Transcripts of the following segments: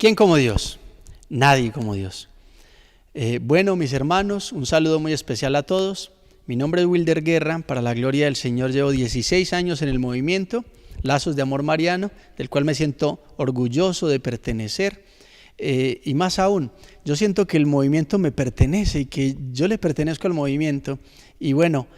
¿Quién como Dios? Nadie como Dios. Bueno, mis hermanos, un saludo muy especial a todos. Mi nombre es Wilder Guerra, para la gloria del Señor llevo 16 años en el movimiento Lazos de Amor Mariano, del cual me siento orgulloso de pertenecer. Y más aún, yo siento que el movimiento me pertenece y que yo le pertenezco al movimiento. Y bueno,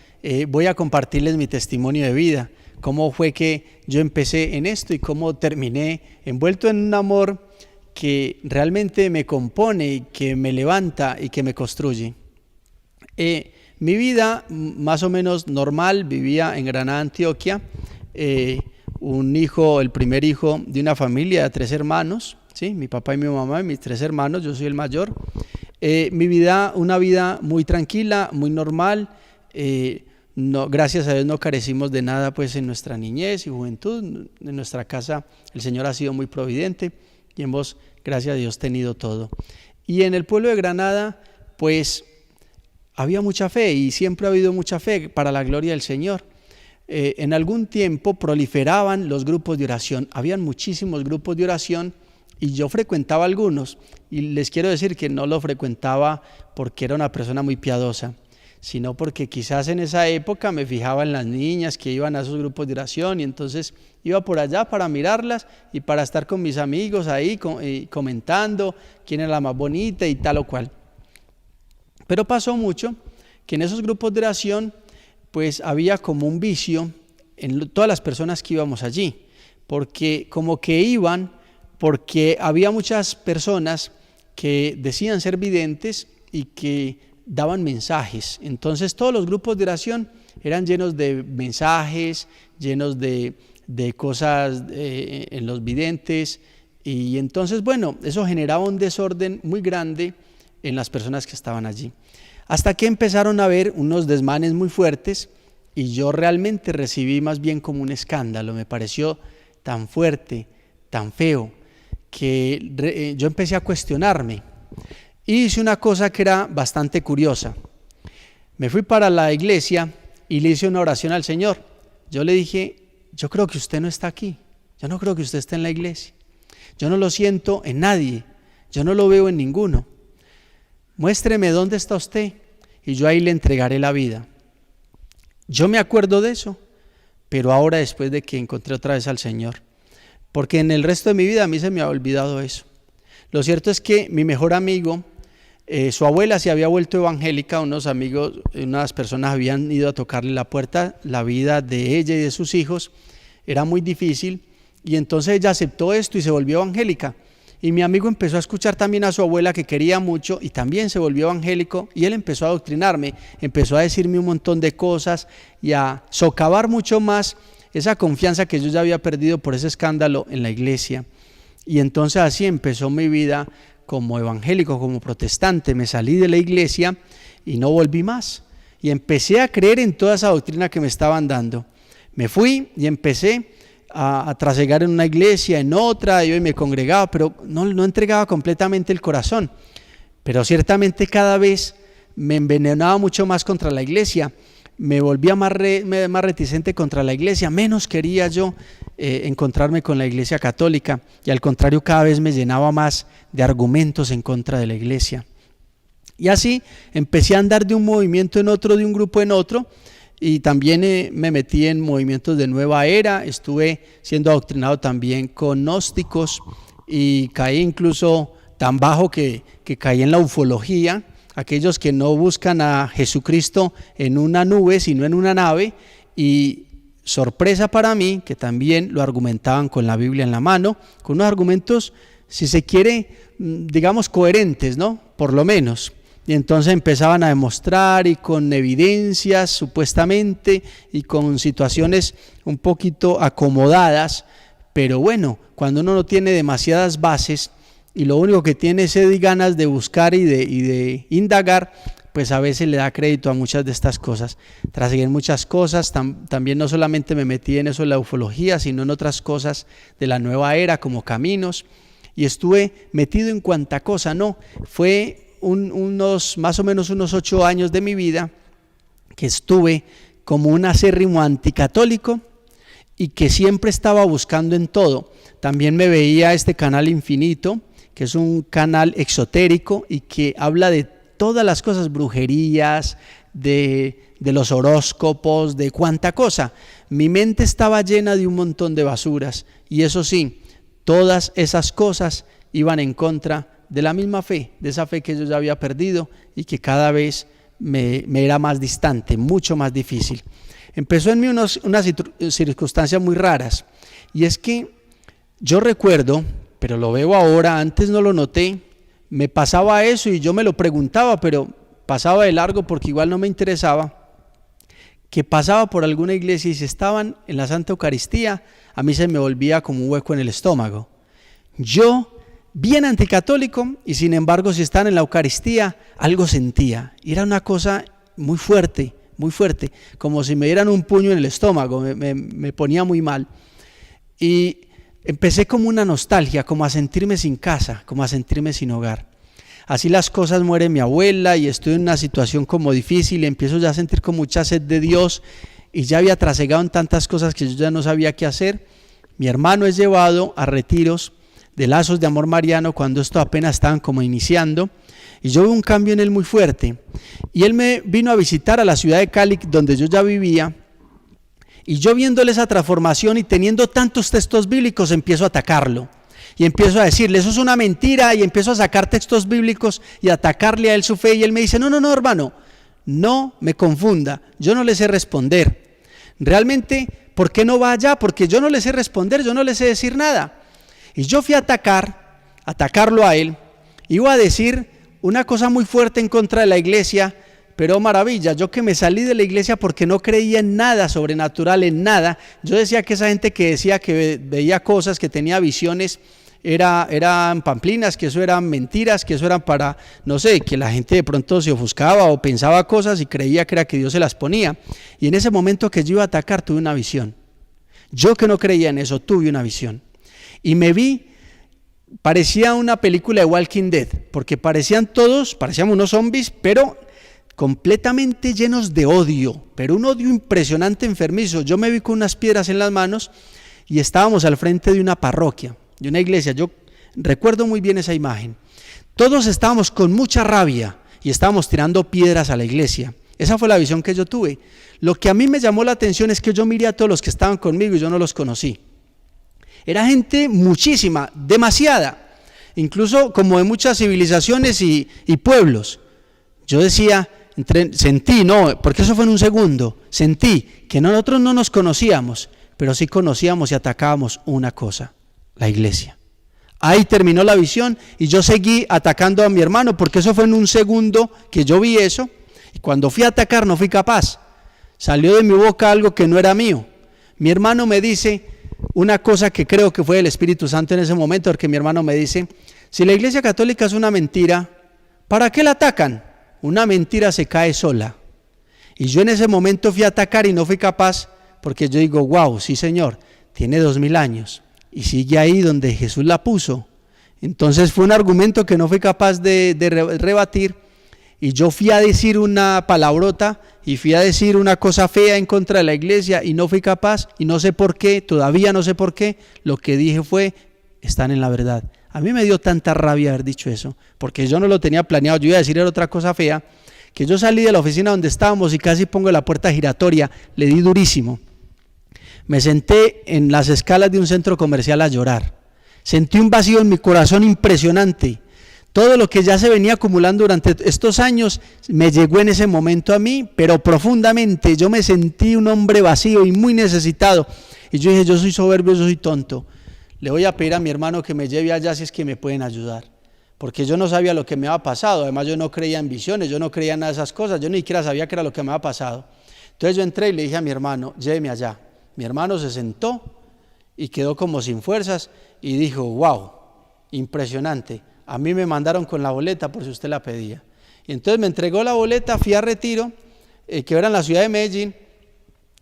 voy a compartirles mi testimonio de vida, cómo fue que yo empecé en esto y cómo terminé envuelto en un amor que realmente me compone, que me levanta y que me construye. Mi vida más o menos normal, vivía en Granada, Antioquia, el primer hijo de una familia de 3 hermanos, ¿sí? Mi papá y mi mamá y mis 3 hermanos, yo soy el mayor. Mi vida, una vida muy tranquila, muy normal, no, gracias a Dios no carecimos de nada pues en nuestra niñez y juventud. En nuestra casa el Señor ha sido muy providente y hemos, gracias a Dios, tenido todo. Y en el pueblo de Granada pues había mucha fe y siempre ha habido mucha fe para la gloria del Señor. En algún tiempo proliferaban los grupos de oración, habían muchísimos grupos de oración y yo frecuentaba algunos, y les quiero decir que no lo frecuentaba porque era una persona muy piadosa, sino porque quizás en esa época me fijaba en las niñas que iban a esos grupos de oración y entonces iba por allá para mirarlas y para estar con mis amigos ahí comentando quién era la más bonita y tal o cual. Pero pasó mucho que en esos grupos de oración pues había como un vicio en todas las personas que íbamos allí, porque como que iban porque había muchas personas que decían ser videntes y que daban mensajes. Entonces todos los grupos de oración eran llenos de mensajes, llenos de cosas en los videntes, y entonces bueno, eso generaba un desorden muy grande en las personas que estaban allí. Hasta que empezaron a haber unos desmanes muy fuertes y yo realmente recibí más bien como un escándalo, me pareció tan fuerte, tan feo, que yo empecé a cuestionarme y hice una cosa que era bastante curiosa. Me fui para la iglesia y le hice una oración al Señor. Yo le dije: yo creo que usted no está aquí, yo no creo que usted esté en la iglesia, yo no lo siento en nadie, yo no lo veo en ninguno. Muéstreme dónde está usted y yo ahí le entregaré la vida. Yo me acuerdo de eso, pero ahora después de que encontré otra vez al Señor, porque en el resto de mi vida a mí se me ha olvidado eso. Lo cierto es que mi mejor amigo, su abuela se había vuelto evangélica, unas personas habían ido a tocarle la puerta, la vida de ella y de sus hijos era muy difícil y entonces ella aceptó esto y se volvió evangélica. Y mi amigo empezó a escuchar también a su abuela, que quería mucho, y también se volvió evangélico, y él empezó a adoctrinarme, empezó a decirme un montón de cosas y a socavar mucho más esa confianza que yo ya había perdido por ese escándalo en la iglesia. Y entonces así empezó mi vida como evangélico, como protestante. Me salí de la iglesia y no volví más. Y empecé a creer en toda esa doctrina que me estaban dando. Me fui y empecé a trasegar en una iglesia, en otra, yo me congregaba, pero no entregaba completamente el corazón. Pero ciertamente cada vez me envenenaba mucho más contra la iglesia, me volvía más reticente contra la iglesia, menos quería yo encontrarme con la iglesia católica, y al contrario cada vez me llenaba más de argumentos en contra de la iglesia. Y así empecé a andar de un movimiento en otro, de un grupo en otro, y también me metí en movimientos de nueva era, estuve siendo adoctrinado también con gnósticos y caí incluso tan bajo que caí en la ufología, aquellos que no buscan a Jesucristo en una nube sino en una nave, y sorpresa para mí que también lo argumentaban con la Biblia en la mano, con unos argumentos, si se quiere, digamos coherentes, ¿no? Por lo menos. Y entonces empezaban a demostrar y con evidencias supuestamente y con situaciones un poquito acomodadas, pero bueno, cuando uno no tiene demasiadas bases y lo único que tiene es ganas de buscar y de indagar, pues a veces le da crédito a muchas de estas cosas. Trasegué muchas cosas, también no solamente me metí en eso de la ufología, sino en otras cosas de la nueva era como caminos, y estuve metido en cuanta cosa, no, fue más o menos unos 8 años de mi vida que estuve como un acérrimo anticatólico y que siempre estaba buscando en todo. También me veía este canal Infinito, que es un canal exotérico y que habla de todas las cosas, brujerías, de los horóscopos, de cuánta cosa. Mi mente estaba llena de un montón de basuras y eso sí, todas esas cosas iban en contra de la misma fe, de esa fe que yo ya había perdido y que cada vez me era más distante, mucho más difícil. Empezó en mí unas circunstancias muy raras y es que yo recuerdo, pero lo veo ahora, antes no lo noté, me pasaba eso y yo me lo preguntaba, pero pasaba de largo porque igual no me interesaba, que pasaba por alguna iglesia y si estaban en la Santa Eucaristía, a mí se me volvía como un hueco en el estómago. Yo, bien anticatólico, y sin embargo si estaban en la Eucaristía, algo sentía. Y era una cosa muy fuerte, como si me dieran un puño en el estómago, me ponía muy mal. Y empecé como una nostalgia, como a sentirme sin casa, como a sentirme sin hogar. Así las cosas, muere mi abuela y estoy en una situación como difícil y empiezo ya a sentir con mucha sed de Dios y ya había trasegado en tantas cosas que yo ya no sabía qué hacer. Mi hermano es llevado a retiros de lazos de amor mariano cuando esto apenas estaban como iniciando y yo veo un cambio en él muy fuerte y él me vino a visitar a la ciudad de Cali donde yo ya vivía y yo viéndole esa transformación y teniendo tantos textos bíblicos empiezo a atacarlo. Y empiezo a decirle, eso es una mentira, y empiezo a sacar textos bíblicos y a atacarle a él su fe, y él me dice, no, hermano, no me confunda, yo no le sé responder. Realmente, ¿por qué no va allá? Porque yo no le sé responder, yo no le sé decir nada. Y yo fui a atacarlo a él, iba a decir una cosa muy fuerte en contra de la iglesia, pero maravilla, yo que me salí de la iglesia porque no creía en nada sobrenatural, en nada. Yo decía que esa gente que decía que veía cosas, que tenía visiones, eran pamplinas, que eso eran mentiras, que eso eran para, no sé, que la gente de pronto se ofuscaba o pensaba cosas y creía que era que Dios se las ponía. Y en ese momento que yo iba a atacar tuve una visión. Yo que no creía en eso, tuve una visión. Y me vi, parecía una película de Walking Dead, porque parecíamos unos zombies, pero completamente llenos de odio, pero un odio impresionante, enfermizo. Yo me vi con unas piedras en las manos y estábamos al frente de una parroquia, de una iglesia. Yo recuerdo muy bien esa imagen. Todos estábamos con mucha rabia y estábamos tirando piedras a la iglesia. Esa fue la visión que yo tuve. Lo que a mí me llamó la atención es que yo miré a todos los que estaban conmigo y yo no los conocí. Era gente muchísima, demasiada, incluso como de muchas civilizaciones y pueblos. Yo decía, sentí, no, porque eso fue en un segundo, sentí que nosotros no nos conocíamos, pero sí conocíamos y atacábamos una cosa, la iglesia. Ahí terminó la visión y yo seguí atacando a mi hermano, porque eso fue en un segundo que yo vi eso, y cuando fui a atacar no fui capaz. Salió de mi boca algo que no era mío. Mi hermano me dice una cosa que creo que fue del Espíritu Santo en ese momento, porque mi hermano me dice, si la iglesia católica es una mentira, ¿para qué la atacan? Una mentira se cae sola. Y yo en ese momento fui a atacar y no fui capaz, porque yo digo, wow, sí señor, tiene 2000 años y sigue ahí donde Jesús la puso. Entonces fue un argumento que no fui capaz de rebatir, y yo fui a decir una palabrota y fui a decir una cosa fea en contra de la iglesia y no fui capaz, y no sé por qué, todavía no sé por qué. Lo que dije fue, están en la verdad. A mí me dio tanta rabia haber dicho eso, porque yo no lo tenía planeado. Yo iba a decir era otra cosa fea, que yo salí de la oficina donde estábamos y casi pongo la puerta giratoria, le di durísimo. Me senté en las escalas de un centro comercial a llorar. Sentí un vacío en mi corazón impresionante. Todo lo que ya se venía acumulando durante estos años me llegó en ese momento a mí, pero profundamente. Yo me sentí un hombre vacío y muy necesitado. Y yo dije, yo soy soberbio, yo soy tonto. Le voy a pedir a mi hermano que me lleve allá si es que me pueden ayudar. Porque yo no sabía lo que me había pasado. Además yo no creía en visiones, yo no creía en nada de esas cosas. Yo ni siquiera sabía qué era lo que me había pasado. Entonces yo entré y le dije a mi hermano, lléveme allá. Mi hermano se sentó y quedó como sin fuerzas y dijo, wow, impresionante. A mí me mandaron con la boleta por si usted la pedía. Y entonces me entregó la boleta, fui a retiro, que era en la ciudad de Medellín.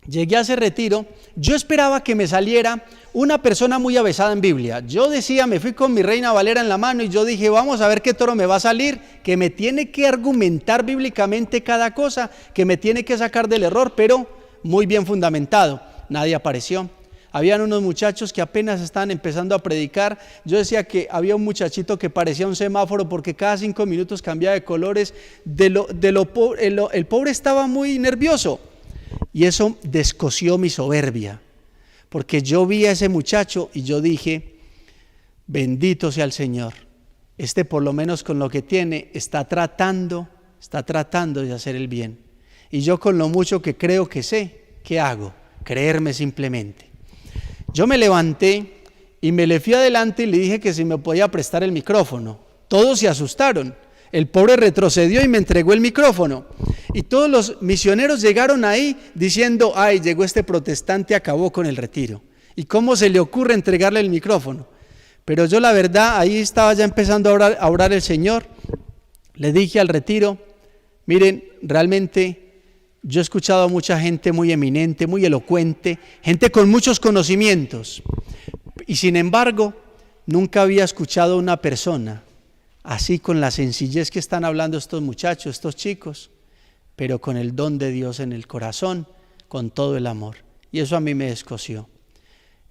Llegué a ese retiro, yo esperaba que me saliera una persona muy avesada en Biblia. Yo decía, me fui con mi Reina Valera en la mano y yo dije, vamos a ver qué toro me va a salir, que me tiene que argumentar bíblicamente cada cosa, que me tiene que sacar del error, pero muy bien fundamentado. Nadie apareció. Habían unos muchachos que apenas estaban empezando a predicar. Yo decía que había un muchachito que parecía un semáforo porque cada 5 minutos cambiaba de colores. El pobre estaba muy nervioso y eso descosió mi soberbia, porque yo vi a ese muchacho y yo dije: bendito sea el Señor, por lo menos con lo que tiene está tratando de hacer el bien. Y yo, con lo mucho que creo que sé, ¿qué hago? Creerme simplemente. Yo me levanté y me le fui adelante y le dije que si me podía prestar el micrófono. Todos se asustaron. El pobre retrocedió y me entregó el micrófono. Y todos los misioneros llegaron ahí diciendo: ay, llegó este protestante, acabó con el retiro. ¿Y cómo se le ocurre entregarle el micrófono? Pero yo, la verdad, ahí estaba ya empezando a orar el Señor. Le dije al retiro: miren, realmente yo he escuchado a mucha gente muy eminente, muy elocuente, gente con muchos conocimientos, y sin embargo nunca había escuchado a una persona así, con la sencillez que están hablando estos muchachos, estos chicos, pero con el don de Dios en el corazón, con todo el amor. Y eso a mí me descosió.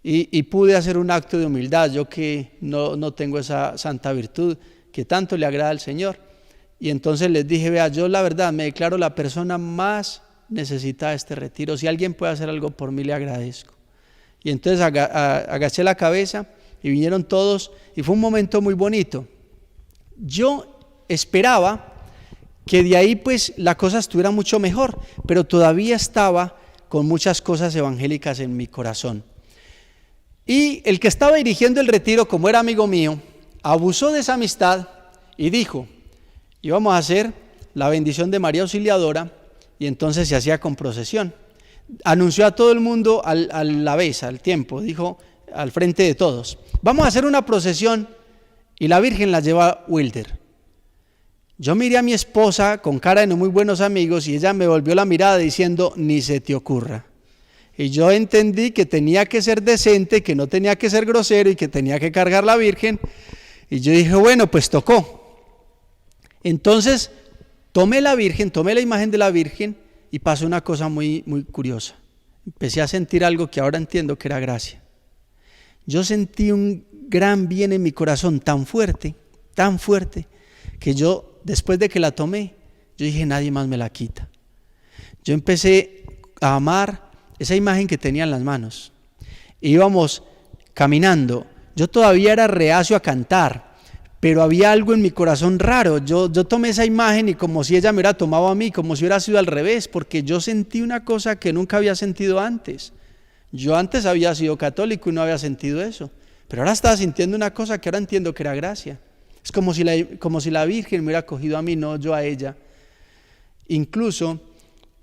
Y pude hacer un acto de humildad, yo que no tengo esa santa virtud que tanto le agrada al Señor. Y entonces les dije: vea, yo la verdad me declaro la persona más necesitada de este retiro. Si alguien puede hacer algo por mí, le agradezco. Y entonces agaché la cabeza y vinieron todos y fue un momento muy bonito. Yo esperaba que de ahí pues la cosa estuviera mucho mejor, pero todavía estaba con muchas cosas evangélicas en mi corazón. Y el que estaba dirigiendo el retiro, como era amigo mío, abusó de esa amistad y dijo: íbamos a hacer la bendición de María Auxiliadora, y entonces se hacía con procesión. Anunció a todo el mundo a la vez, al tiempo, dijo al frente de todos: vamos a hacer una procesión y la Virgen la lleva Wilder. Yo miré a mi esposa con cara de no muy buenos amigos y ella me volvió la mirada diciendo: ni se te ocurra. Y yo entendí que tenía que ser decente, que no tenía que ser grosero y que tenía que cargar la Virgen. Y yo dije: bueno, pues tocó. Entonces tomé la imagen de la Virgen y pasó una cosa muy, muy curiosa. Empecé a sentir algo que ahora entiendo que era gracia. Yo sentí un gran bien en mi corazón tan fuerte, que yo, después de que la tomé, yo dije: nadie más me la quita. Yo empecé a amar esa imagen que tenía en las manos. Íbamos caminando, yo todavía era reacio a cantar, pero había algo en mi corazón raro. Yo tomé esa imagen y como si ella me hubiera tomado a mí, como si hubiera sido al revés, porque yo sentí una cosa que nunca había sentido antes. Yo antes había sido católico y no había sentido eso, pero ahora estaba sintiendo una cosa que ahora entiendo que era gracia. Es como si la Virgen me hubiera cogido a mí, no yo a ella. Incluso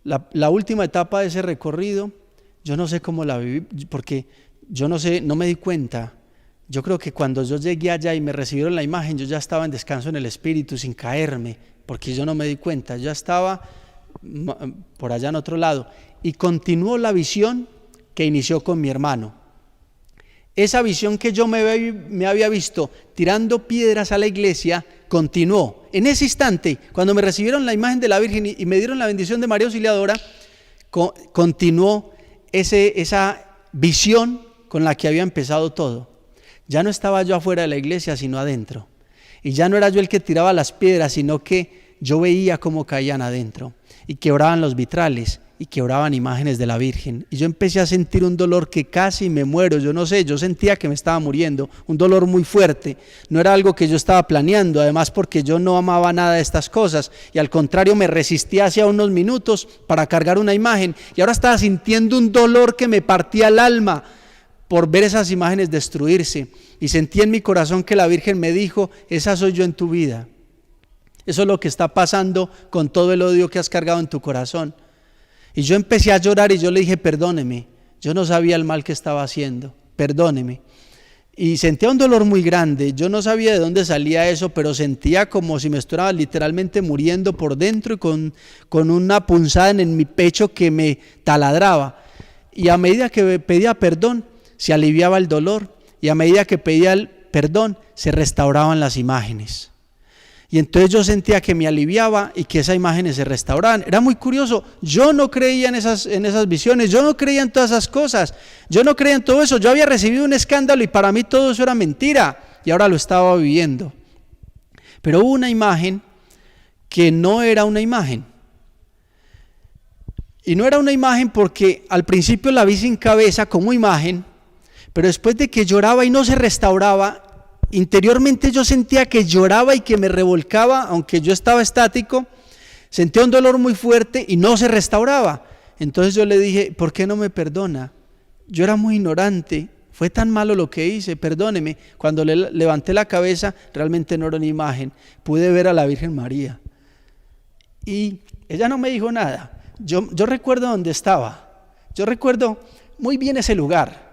la última etapa de ese recorrido, yo no sé cómo la viví, porque yo no sé, no me di cuenta. Yo creo que cuando yo llegué allá y me recibieron la imagen, yo ya estaba en descanso en el espíritu, sin caerme, porque yo no me di cuenta. Yo estaba por allá en otro lado. Y continuó la visión que inició con mi hermano. Esa visión que yo me había visto tirando piedras a la iglesia, continuó. En ese instante, cuando me recibieron la imagen de la Virgen y me dieron la bendición de María Auxiliadora, continuó esa visión con la que había empezado todo. Ya no estaba yo afuera de la iglesia, sino adentro. Y ya no era yo el que tiraba las piedras, sino que yo veía cómo caían adentro y quebraban los vitrales y quebraban imágenes de la Virgen. Y yo empecé a sentir un dolor que casi me muero. Yo no sé, yo sentía que me estaba muriendo, un dolor muy fuerte. No era algo que yo estaba planeando, además porque yo no amaba nada de estas cosas y al contrario me resistía hacía unos minutos para cargar una imagen y ahora estaba sintiendo un dolor que me partía el alma por ver esas imágenes destruirse, y sentí en mi corazón que la Virgen me dijo: esa soy yo en tu vida. Eso es lo que está pasando con todo el odio que has cargado en tu corazón. Y yo empecé a llorar y yo le dije: perdóneme, yo no sabía el mal que estaba haciendo, perdóneme. Y sentía un dolor muy grande, yo no sabía de dónde salía eso, pero sentía como si me estuviera literalmente muriendo por dentro y con una punzada en mi pecho que me taladraba. Y a medida que pedía perdón, se aliviaba el dolor, y a medida que pedía el perdón, se restauraban las imágenes. Y entonces yo sentía que me aliviaba y que esas imágenes se restauraban. Era muy curioso. Yo no creía en esas visiones, yo no creía en todas esas cosas, yo no creía en todo eso. Yo había recibido un escándalo y para mí todo eso era mentira y ahora lo estaba viviendo. Pero hubo una imagen que no era una imagen. Y no era una imagen porque al principio la vi sin cabeza como imagen, pero después de que lloraba y no se restauraba, interiormente yo sentía que lloraba y que me revolcaba, aunque yo estaba estático, sentía un dolor muy fuerte y no se restauraba. Entonces yo le dije, ¿por qué no me perdona? Yo era muy ignorante, fue tan malo lo que hice, perdóneme. Cuando le levanté la cabeza, realmente no era una imagen, pude ver a la Virgen María. Y ella no me dijo nada. Yo recuerdo dónde estaba, yo recuerdo muy bien ese lugar.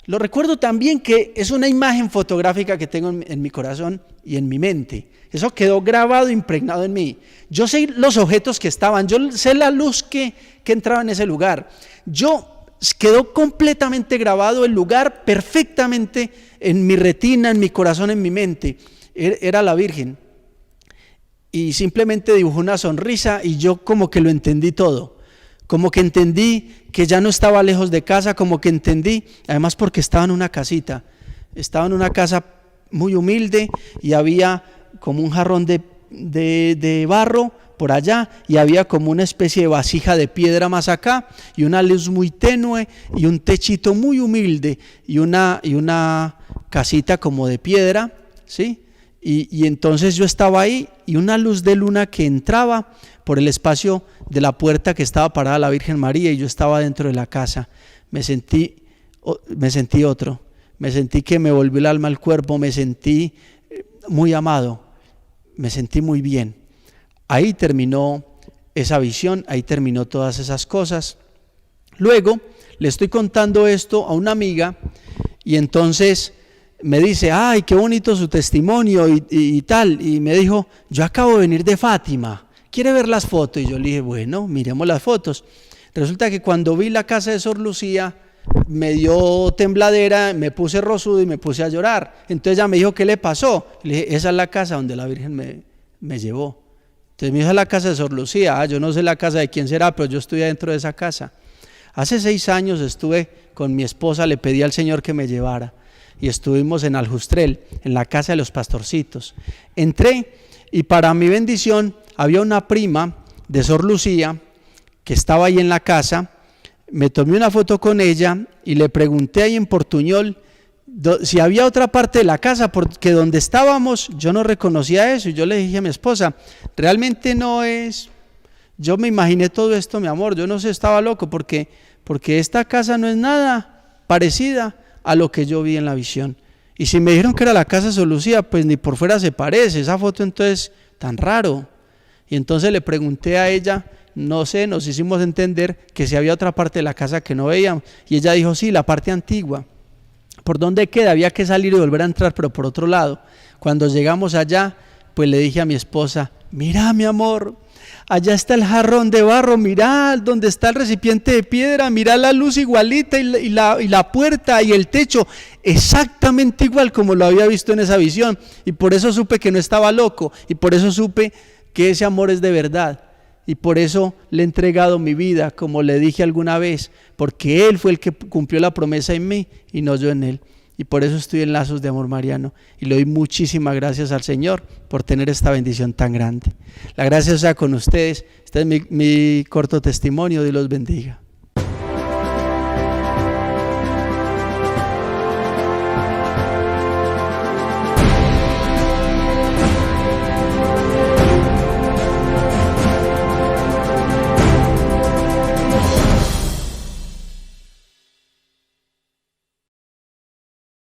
Lo recuerdo también que es una imagen fotográfica que tengo en mi corazón y en mi mente. Eso quedó grabado, impregnado en mí. Yo sé los objetos que estaban, yo sé la luz que entraba en ese lugar. Quedó completamente grabado el lugar perfectamente en mi retina, en mi corazón, en mi mente. Era la Virgen. Y simplemente dibujó una sonrisa y yo como que lo entendí todo. Como que entendí que ya no estaba lejos de casa, como que entendí, además porque estaba en una casita, estaba en una casa muy humilde y había como un jarrón de barro por allá y había como una especie de vasija de piedra más acá y una luz muy tenue y un techito muy humilde y una casita como de piedra, ¿sí? Y entonces yo estaba ahí y una luz de luna que entraba por el espacio de la puerta que estaba parada la Virgen María y yo estaba dentro de la casa. Me sentí otro, me sentí que me volvió el alma al cuerpo, me sentí muy amado, me sentí muy bien. Ahí terminó esa visión, ahí terminó todas esas cosas. Luego le estoy contando esto a una amiga y entonces me dice, ay, qué bonito su testimonio y tal, y me dijo, yo acabo de venir de Fátima, ¿quiere ver las fotos? Y yo le dije, bueno, miremos las fotos. Resulta que cuando vi la casa de Sor Lucía, me dio tembladera, me puse rosudo y me puse a llorar. Entonces ella me dijo, ¿qué le pasó? Le dije, esa es la casa donde la Virgen me llevó. Entonces me dijo, esa es la casa de Sor Lucía. Yo no sé la casa de quién será, pero yo estoy adentro de esa casa. Hace 6 años estuve con mi esposa, le pedí al Señor que me llevara. Y estuvimos en Aljustrel, en la casa de los pastorcitos. Entré y para mi bendición había una prima de Sor Lucía que estaba ahí en la casa. Me tomé una foto con ella y le pregunté ahí en portuñol si había otra parte de la casa, porque donde estábamos yo no reconocía eso. Y yo le dije a mi esposa, realmente no es, yo me imaginé todo esto, mi amor, yo no sé, estaba loco porque esta casa no es nada parecida a lo que yo vi en la visión. Y si me dijeron que era la casa de Sor Lucía, pues ni por fuera se parece, esa foto entonces tan raro. Y entonces le pregunté a ella, no sé, nos hicimos entender que si había otra parte de la casa que no veíamos, y ella dijo, sí, la parte antigua. ¿Por dónde queda? Había que salir y volver a entrar, pero por otro lado. Cuando llegamos allá, pues le dije a mi esposa, mira mi amor, allá está el jarrón de barro, mirá donde está el recipiente de piedra, mirá la luz igualita y la puerta y el techo, exactamente igual como lo había visto en esa visión. Y por eso supe que no estaba loco, y por eso supe que ese amor es de verdad. Y por eso le he entregado mi vida, como le dije alguna vez, porque Él fue el que cumplió la promesa en mí y no yo en Él. Y por eso estoy en lazos de amor mariano. Y le doy muchísimas gracias al Señor por tener esta bendición tan grande. La gracia sea con ustedes. Este es mi corto testimonio. Dios los bendiga.